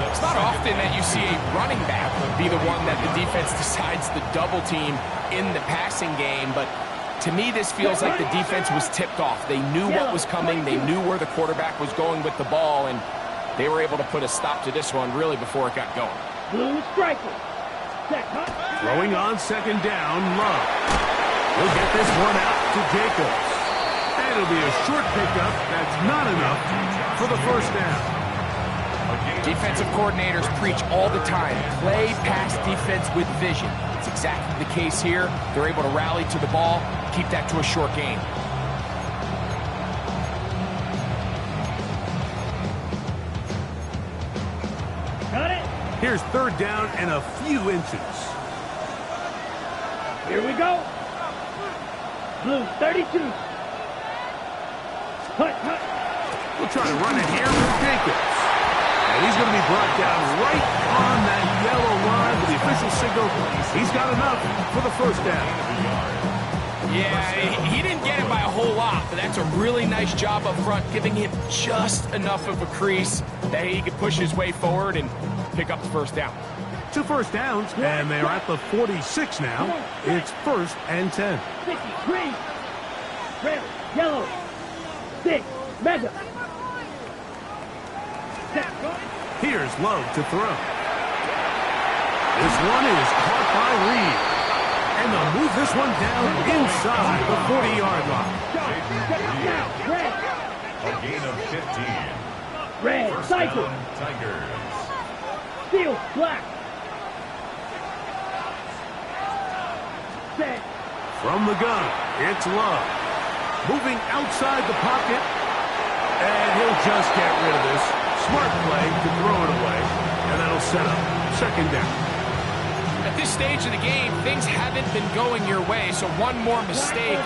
It's not often that you see a running back be the one that the defense decides to double team in the passing game, but to me this feels like the defense was tipped off. They knew what was coming, they knew where the quarterback was going with the ball, and they were able to put a stop to this one really before it got going. Blue striker. Throwing on 2nd down, Love. He'll get this one out to Jacobs. And it'll be a short pickup. That's not enough for the 1st down. Defensive coordinators preach all the time, play pass defense with vision. It's exactly the case here. They're able to rally to the ball, keep that to a short game. Got it. Here's 3rd down and a few inches. Here we go. Blue 32. Hut. We'll try to run it here with Jacobs. And he's going to be brought down right on that yellow line with the official signal. He's got enough for the 1st down. Yeah, he didn't get it by a whole lot, but that's a really nice job up front, giving him just enough of a crease that he could push his way forward and pick up the 1st down. 2 1st downs, and they're at the 46 now. It's 1st and 10. 50, green, red, yellow, 6, mega. Here's Love to throw. This one is caught by Reed. And they'll move this one down inside the 40-yard line. Red. A gain of 15. Red, First cycle. down, Tigers. Steel, black. Set. From the gun, it's Love. Moving outside the pocket. And he'll just get rid of this. Smart play to throw it away. And that'll set up 2nd down. At this stage of the game, things haven't been going your way, so one more mistake,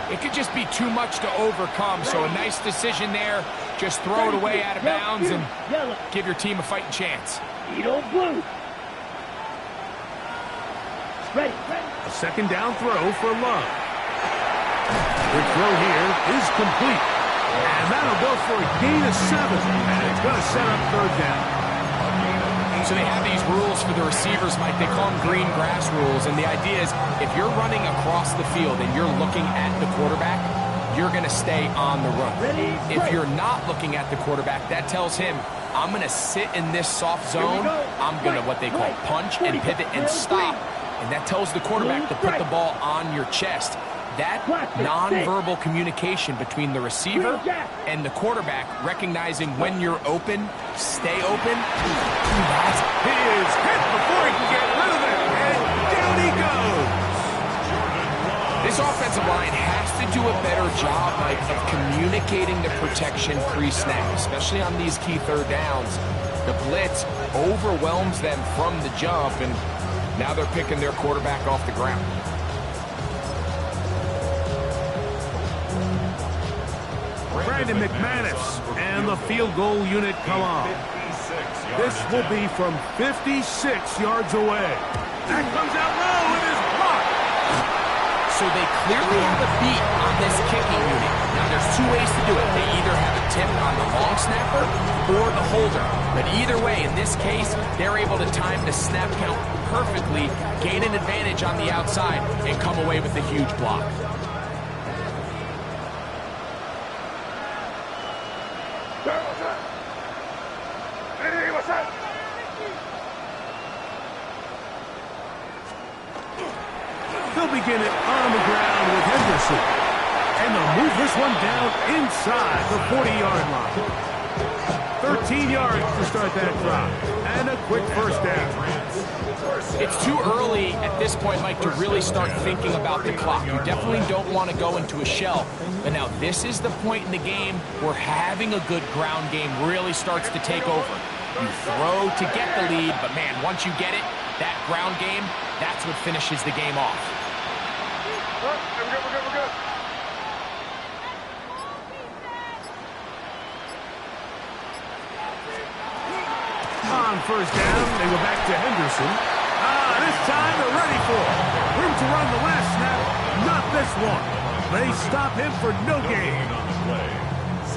it could just be too much to overcome. So a nice decision there. Just throw it away out of bounds and give your team a fighting chance. Edo blue. Ready. A 2nd down throw for Love. The throw here is complete. And that'll go for a gain of 7. And it's going to set up 3rd down. So they have these rules for the receivers, Mike. They call them green grass rules. And the idea is if you're running across the field and you're looking at the quarterback, you're going to stay on the run. If you're not looking at the quarterback, that tells him, I'm going to sit in this soft zone. I'm going to what they call punch and pivot and stop. And that tells the quarterback to put the ball on your chest. That nonverbal communication between the receiver and the quarterback, recognizing when you're open, stay open. He is hit before he can get rid of it, and down he goes. This offensive line has to do a better job, Mike, of communicating the protection pre-snap, especially on these key 3rd downs. The blitz overwhelms them from the jump, and now they're picking their quarterback off the ground. Brandon McManus and the field goal unit come on. This will be from 56 yards away. That comes out low and is blocked. So they clearly have a beat on this kicking unit. Now there's 2 ways to do it. They either have a tip on the long snapper or the holder. But either way, in this case, they're able to time the snap count perfectly, gain an advantage on the outside, and come away with a huge block. They'll begin it on the ground with Henderson. And they'll move this one down inside the 40-yard line. 13 yards to start that drive. And a quick 1st down. It's too early at this point, Mike, to really start thinking about the clock. You definitely don't want to go into a shell. But now this is the point in the game where having a good ground game really starts to take over. You throw to get the lead, but man, once you get it, that ground game, that's what finishes the game off. We're good. On 1st down, they go back to Henderson. This time they're ready for it. Room to run the last snap. Not this one. They stop him for no gain.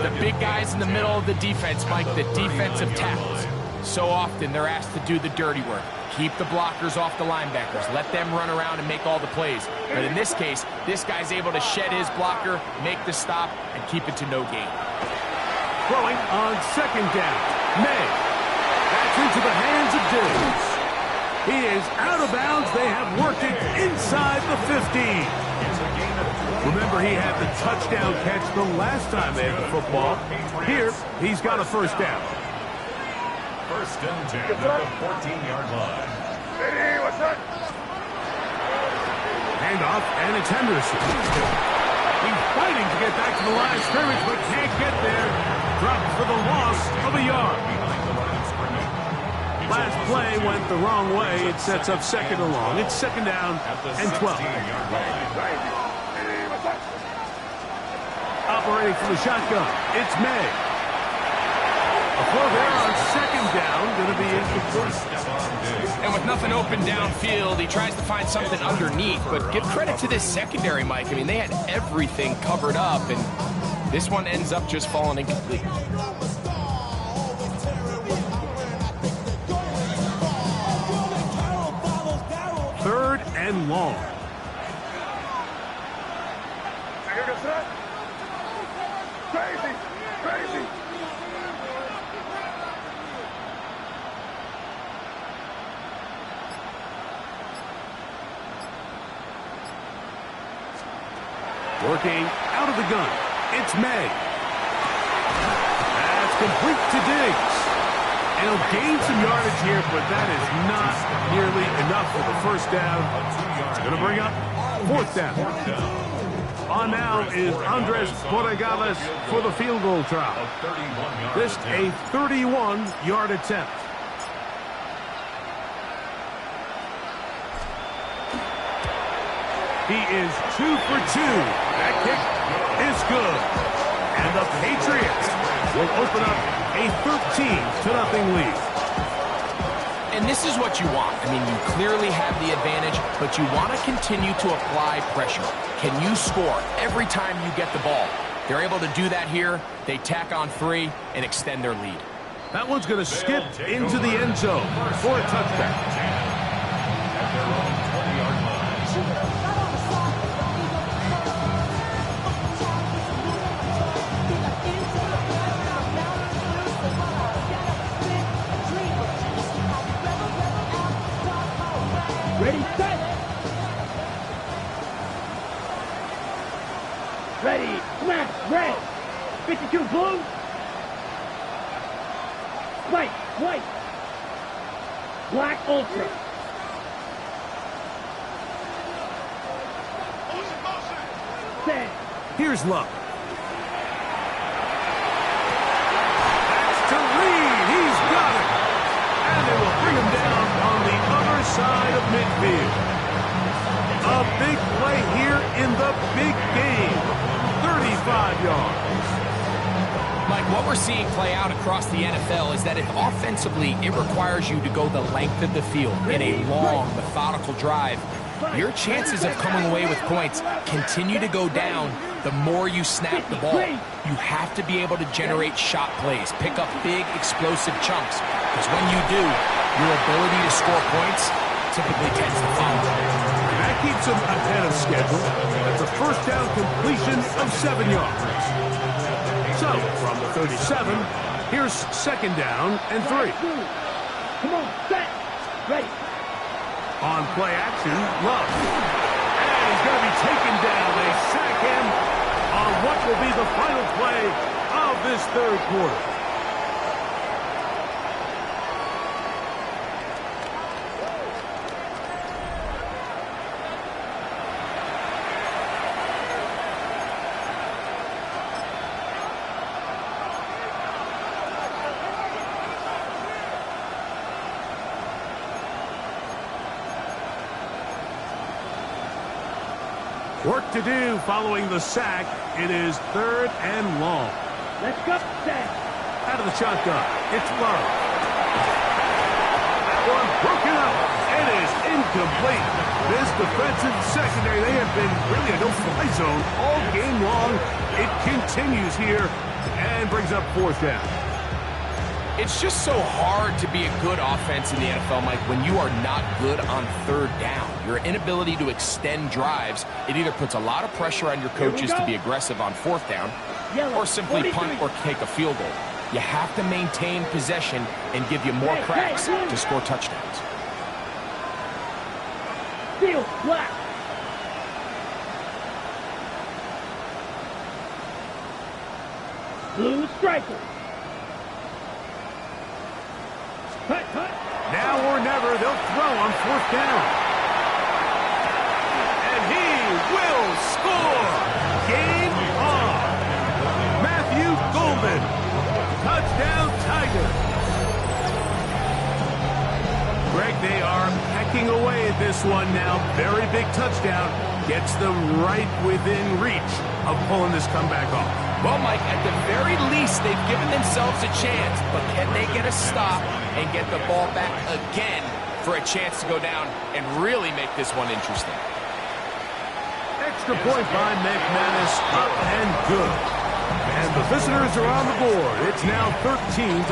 The big guys in the middle of the defense, Mike, the defensive tackles. So often they're asked to do the dirty work. Keep the blockers off the linebackers. Let them run around and make all the plays. But in this case, this guy's able to shed his blocker, make the stop, and keep it to no gain. Throwing on second down. May. That's into the hands of Diggs. He is out of bounds. They have worked it inside the 15. Remember, he had the touchdown catch the last time they had the football. Here, he's got a first down. First and 10 at the 14-yard line. Hey, what's up? Handoff, and it's Henderson. He's fighting to get back to the line of scrimmage, but can't get there. Dropped for the loss of a yard. Last play went the wrong way. It sets up second and long. It's second down and 12. Operating from the shotgun, it's May. A throw there on second down, going to be incomplete. And with nothing open downfield, he tries to find something underneath. But give credit to this secondary, Mike. I mean, they had everything covered up, and this one ends up just falling incomplete. Third and long. Crazy, crazy. Working out of the gun. It's May. That's complete to Diggs. And he'll gain some yardage here, but that is not nearly enough for the first down. It's going to bring up fourth down. On now is Andres Borregales for the field goal try. This a 31-yard attempt. He is 2 for 2. That kick is good. And the Patriots will open up a 13-0 lead. And this is what you want. I mean, you clearly have the advantage, but you want to continue to apply pressure. Can you score every time you get the ball? They're able to do that here. They tack on 3 and extend their lead. That one's going to skip into the end zone for a touchdown. Ready, set. Ready, smash, red. 52 blue. White, white. Black ultra. Set. Here's Love. That's to Reed. He's got it. And they will bring him down on the other side of midfield. A big play here in the big game. 35 yards. Mike, what we're seeing play out across the NFL is that if offensively it requires you to go the length of the field in a long, methodical drive, your chances of coming away with points continue to go down the more you snap the ball. You have to be able to generate shot plays, pick up big, explosive chunks, because when you do, your ability to score points typically tends to follow. That keeps them ahead of schedule. That's a first down completion of 7 yards. So, from the 37, here's second down and 3. Come on, set. Ready. On play action, Love. And he's going to be taken down. They sack him on what will be the final play of this third quarter. Work to do following the sack. It is third and long. Let's go, set. Out of the shotgun, it's Love. That one broken up. It is incomplete. This defensive secondary, they have been really a no-fly zone all game long. It continues here and brings up fourth down. It's just so hard to be a good offense in the NFL, Mike, when you are not good on third down. Your inability to extend drives, it either puts a lot of pressure on your coaches to be aggressive on fourth down or simply punt or take a field goal. You have to maintain possession and give you more cracks to score touchdowns. Field, black. Blue striker. Cut. Now or never, they'll throw on fourth down. And he will score. Game on. Matthew Golden. Touchdown, Tigers. Greg, they are pecking away at this one now. Very big touchdown. Gets them right within reach of pulling this comeback off. Well, Mike, at the very least, they've given themselves a chance, but can they get a stop and get the ball back again for a chance to go down and really make this one interesting? Extra point by McManus, up and good. And the visitors are on the board. It's now 13-7.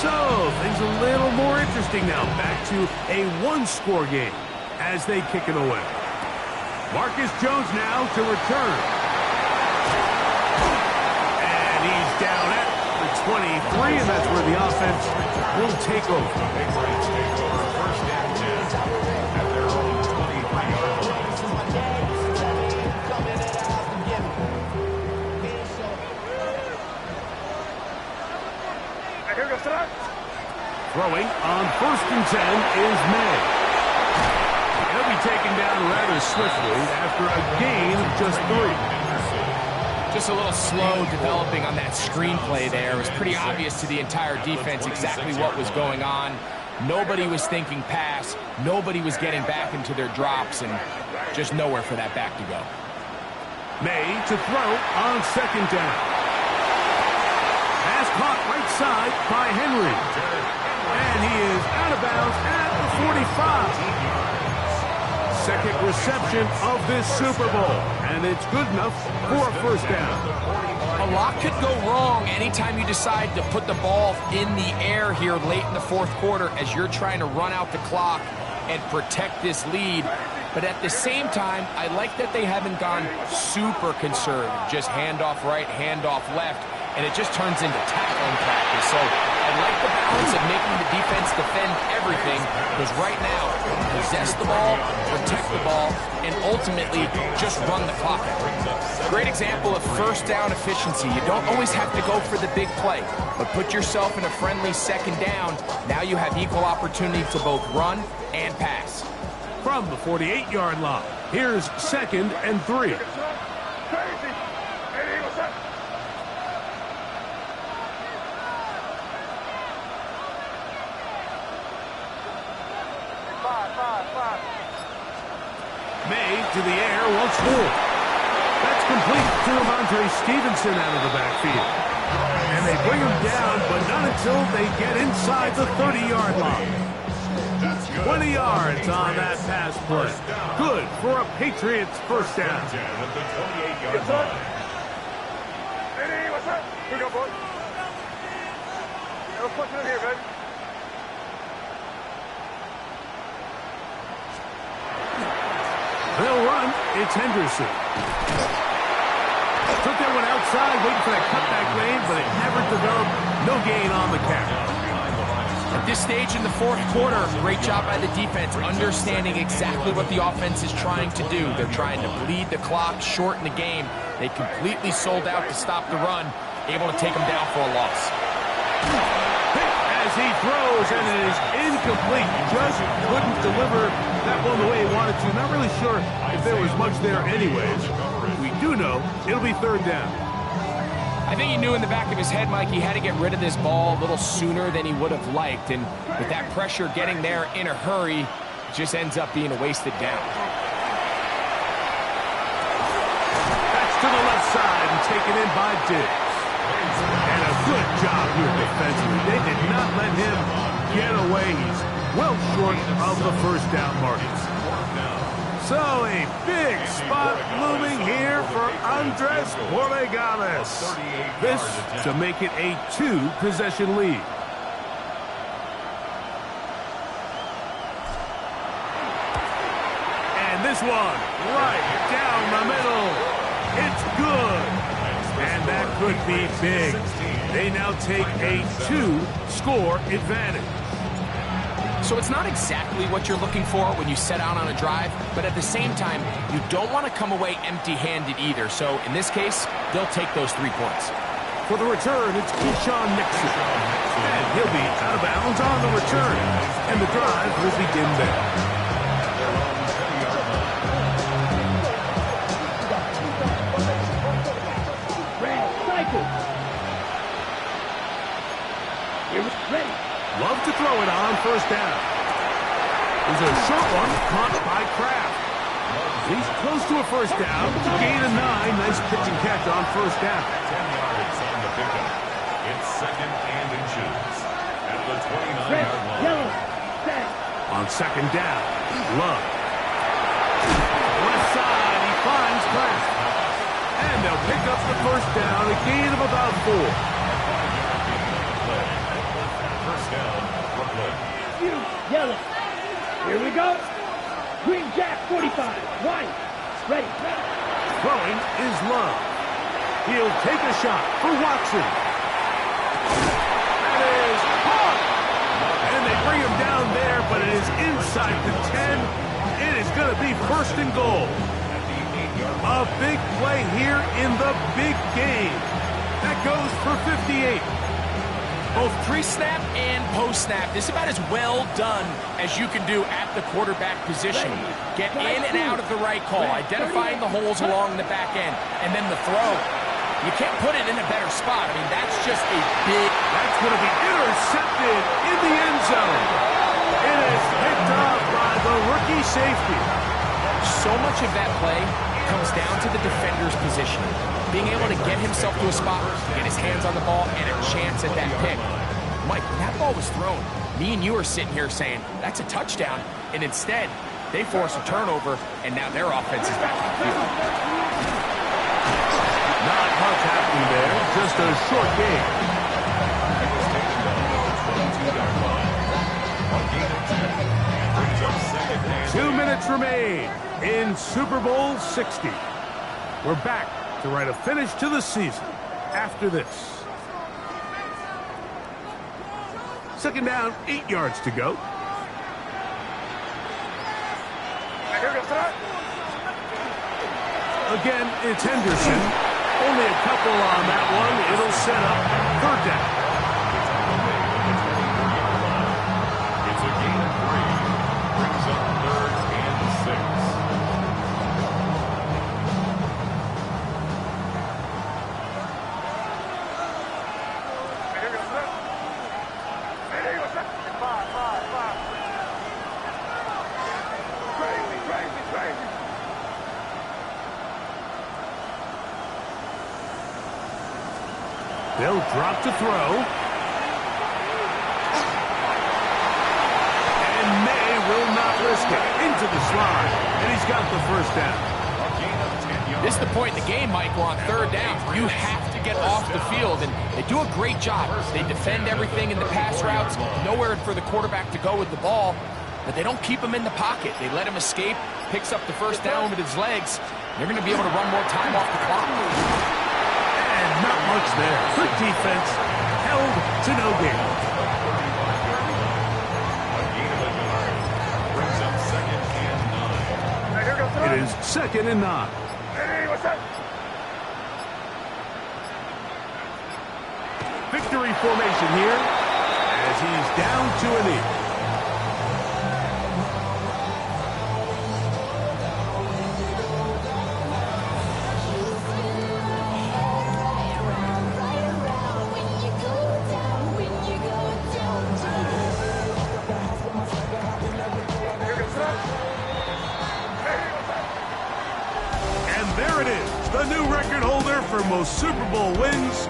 So, things a little more interesting now. Back to a one-score game as they kick it away. Marcus Jones now to return. And he's down at the 23, and that's where the offense will take over. First down 10 at their own 23-yard line. Throwing on 1st and 10 is May. He'll be taken down rather swiftly after a gain of just 3. Just a little slow developing on that screenplay there. It was pretty obvious to the entire defense exactly what was going on. Nobody was thinking pass. Nobody was getting back into their drops, and just nowhere for that back to go. May to throw on 2nd down. Pass caught right side by Henry. And he is out of bounds at the 45. Second reception of this Super Bowl, and it's good enough for a first down. A lot could go wrong anytime you decide to put the ball in the air here late in the 4th quarter as you're trying to run out the clock and protect this lead. But at the same time, I like that they haven't gone super conservative, just handoff right, handoff left, and it just turns into tackling practice. So I like the balance of making the defense defend everything, because right now, possess the ball, protect the ball, and ultimately just run the clock out. Great example of first down efficiency. You don't always have to go for the big play, but put yourself in a friendly 2nd down. Now you have equal opportunity to both run and pass. From the 48-yard line, here's 2nd and 3. May to the air once more. That's complete to Ramondre Stevenson out of the backfield. And they bring him down, but not until they get inside the 30-yard line. 20 yards on that pass play. Good for a Patriots first down. At the 28-yard line. Hey, what's up? Here we go, boy. Let's push it in here, baby. They'll run. It's Henderson. Took that one outside, waiting for that cutback lane, but it never developed. No gain on the carry. At this stage in the 4th quarter, great job by the defense, understanding exactly what the offense is trying to do. They're trying to bleed the clock, shorten the game. They completely sold out to stop the run, able to take them down for a loss. As he throws, and it is incomplete. Just couldn't deliver that one the way he wanted to. Not really sure if there was much there anyways. We do know it'll be 3rd down. I think he knew in the back of his head, Mike, he had to get rid of this ball a little sooner than he would have liked. And with that pressure getting there in a hurry, it just ends up being a wasted down. That's to the left side and taken in by Diggs. And a good job here defensively. They did not let him get away. He's well short of the first down markers. So a big spot looming here for Andres Borregales. This to make it a 2-possession lead. And this one right down the middle. It's good. And that could be big. They now take a 2-score advantage. So it's not exactly what you're looking for when you set out on a drive, but at the same time, you don't want to come away empty-handed either. So in this case, they'll take those 3 points. For the return, it's Keyshawn Nixon. And he'll be out of bounds on the return. And the drive will begin there. Ready. Love to throw it on first down. There's a short one caught by Kraft. He's close to a first down. Gain of 9. Nice pitch and catch on first down. 10 yards on the pickup. It's second and inches at the 29-yard line. Yellow. Set. On second down, Love. Left side, he finds Kraft. And they'll pick up the first down, a gain of about 4. Yellow. Here we go. Green Jack 45. White. Ready. Throwing is Love. He'll take a shot for Watson. That is caught. And they bring him down there, but it is inside the 10. It is going to be first and goal. A big play here in the big game. That goes for 58. Both pre-snap and post-snap, this is about as well done as you can do at the quarterback position. Get in and out of the right call, identifying the holes along the back end, and then the throw. You can't put it in a better spot. I mean, that's just a big... That's going to be intercepted in the end zone. It is picked up by the rookie safety. So much of that play comes down to the defender's position. Being able to get himself to a spot, get his hands on the ball, and a chance at that pick. Mike, when that ball was thrown, me and you are sitting here saying, that's a touchdown, and instead, they force a turnover, and now their offense is back on the field. Not much happening there, just a short game. 2 minutes remain in Super Bowl 60. We're back to write a finish to the season after this. Second down, 8 yards to go. Again, it's Henderson. Only a couple on that one. It'll set up third down. It's a gain of 3. Brings up third and 6. They'll drop to throw. And May will not risk it. Into the slot. And he's got the first down. This is the point in the game, Michael, on third down. You have to get off the field, and they do a great job. They defend everything in the pass routes, nowhere for the quarterback to go with the ball, but they don't keep him in the pocket. They let him escape, picks up the first down with his legs. They're going to be able to run more time off the clock. And not much there. Good defense, held to no gain. It is second and 9. Victory formation here as he's down to a knee. And there it is, the new record holder for most Super Bowl wins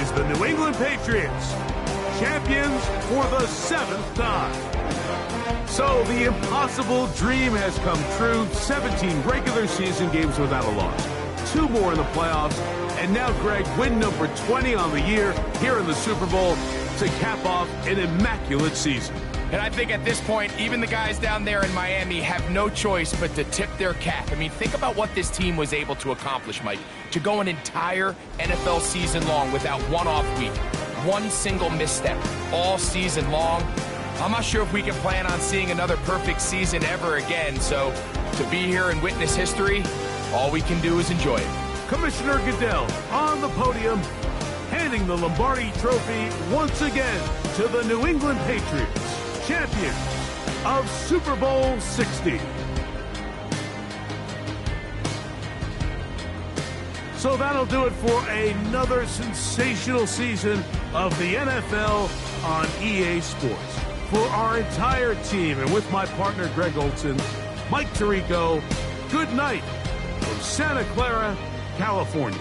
is the New England Patriots, champions for the 7th time. So the impossible dream has come true. 17 regular season games without a loss. 2 more in the playoffs. And now, Greg, win number 20 on the year here in the Super Bowl to cap off an immaculate season. And I think at this point, even the guys down there in Miami have no choice but to tip their cap. I mean, think about what this team was able to accomplish, Mike. To go an entire NFL season long without one off week, one single misstep all season long. I'm not sure if we can plan on seeing another perfect season ever again. So to be here and witness history, all we can do is enjoy it. Commissioner Goodell on the podium, handing the Lombardi Trophy once again to the New England Patriots, champions of Super Bowl 60. So that'll do it for another sensational season of the NFL on EA Sports. For our entire team and with my partner Greg Olson, Mike Tirico, good night from Santa Clara, California.